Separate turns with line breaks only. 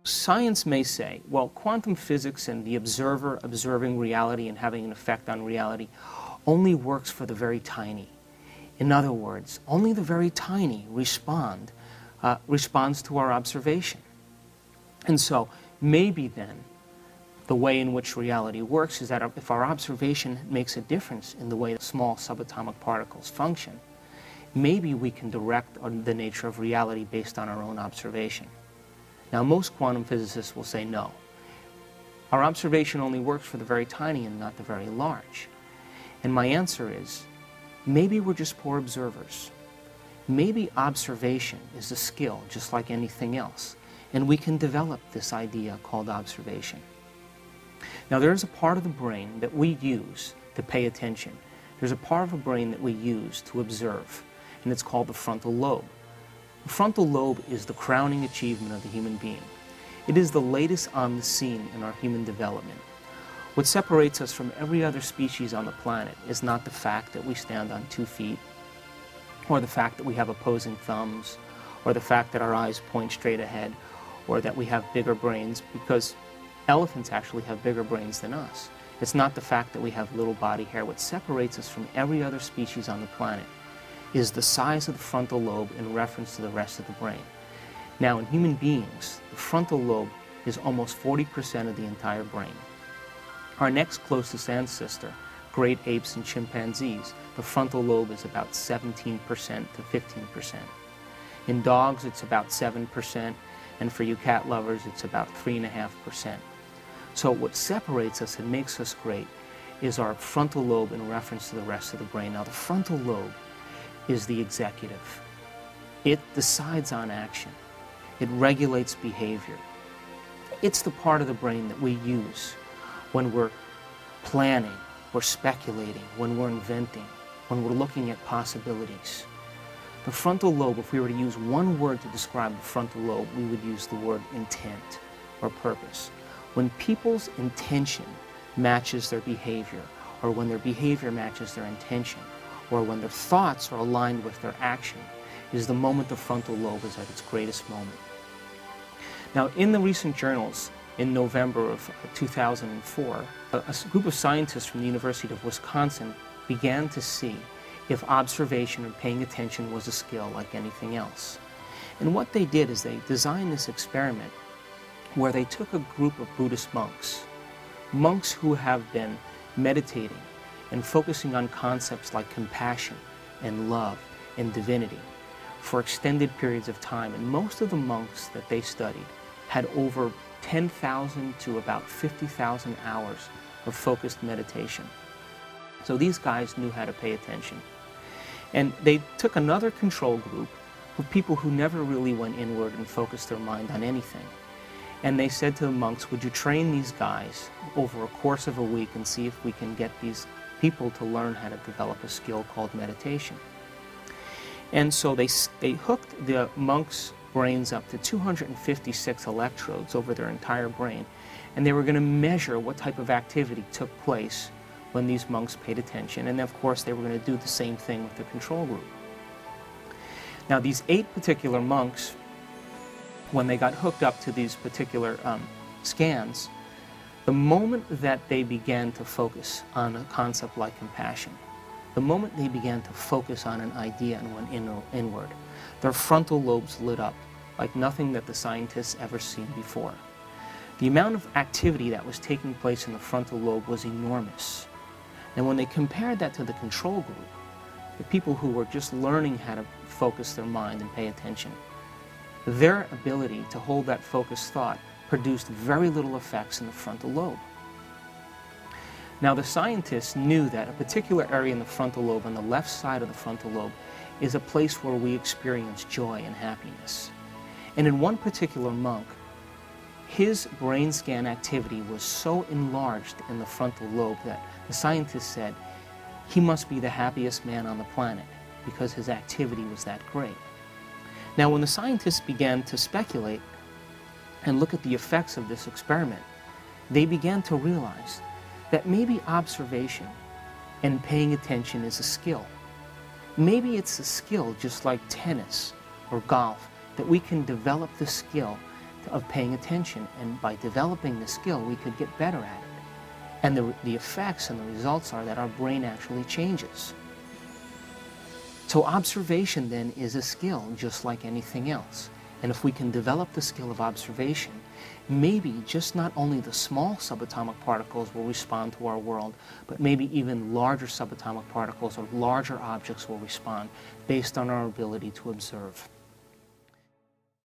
science may say, well, quantum physics and the observer observing reality and having an effect on reality only works for the very tiny. In other words, only the very tiny responds to our observation. And so maybe then the way in which reality works is that if our observation makes a difference in the way that small subatomic particles function, maybe we can direct the nature of reality based on our own observation. Now, most quantum physicists will say no. Our observation only works for the very tiny and not the very large. And my answer is, maybe we're just poor observers. Maybe observation is a skill just like anything else, and we can develop this idea called observation. Now, there's a part of the brain that we use to pay attention. There's a part of the brain that we use to observe, and it's called the frontal lobe. The frontal lobe is the crowning achievement of the human being. It is the latest on the scene in our human development. What separates us from every other species on the planet is not the fact that we stand on 2 feet, or the fact that we have opposing thumbs, or the fact that our eyes point straight ahead, or that we have bigger brains, because elephants actually have bigger brains than us. It's not the fact that we have little body hair. What separates us from every other species on the planet is the size of the frontal lobe in reference to the rest of the brain. Now, in human beings, the frontal lobe is almost 40% of the entire brain. Our next closest ancestor, great apes and chimpanzees, the frontal lobe is about 17% to 15%. In dogs, it's about 7%, and for you cat lovers, it's about 3.5%. So what separates us and makes us great is our frontal lobe in reference to the rest of the brain. Now, the frontal lobe is the executive. It decides on action. It regulates behavior. It's the part of the brain that we use when we're planning, we're speculating, when we're inventing, when we're looking at possibilities. The frontal lobe, if we were to use one word to describe the frontal lobe, we would use the word intent or purpose. When people's intention matches their behavior, or when their behavior matches their intention, or when their thoughts are aligned with their action, is the moment the frontal lobe is at its greatest moment. Now, in the recent journals, in November of 2004, a group of scientists from the University of Wisconsin began to see if observation or paying attention was a skill like anything else. And what they did is they designed this experiment where they took a group of Buddhist monks who have been meditating and focusing on concepts like compassion and love and divinity for extended periods of time. And most of the monks that they studied had over 10,000 to about 50,000 hours of focused meditation. So these guys knew how to pay attention. And they took another control group of people who never really went inward and focused their mind on anything. And they said to the monks, would you train these guys over a course of a week and see if we can get these people to learn how to develop a skill called meditation. And so they hooked the monks' brains up to 256 electrodes over their entire brain, and they were going to measure what type of activity took place when these monks paid attention. And of course, they were going to do the same thing with the control group. Now, these 8 particular monks, when they got hooked up to these particular scans, the moment that they began to focus on a concept like compassion, the moment they began to focus on an idea and went inward, their frontal lobes lit up like nothing that the scientists ever seen before. The amount of activity that was taking place in the frontal lobe was enormous. And when they compared that to the control group, the people who were just learning how to focus their mind and pay attention, their ability to hold that focused thought produced very little effects in the frontal lobe. Now, the scientists knew that a particular area in the frontal lobe, on the left side of the frontal lobe, is a place where we experience joy and happiness. And in one particular monk, his brain scan activity was so enlarged in the frontal lobe that the scientists said he must be the happiest man on the planet because his activity was that great. Now, when the scientists began to speculate and look at the effects of this experiment, they began to realize that maybe observation and paying attention is a skill. Maybe it's a skill just like tennis or golf, that we can develop the skill of paying attention, and by developing the skill, we could get better at it. And the effects and the results are that our brain actually changes. So observation then is a skill just like anything else. And if we can develop the skill of observation, maybe just not only the small subatomic particles will respond to our world, but maybe even larger subatomic particles or larger objects will respond based on our ability to observe.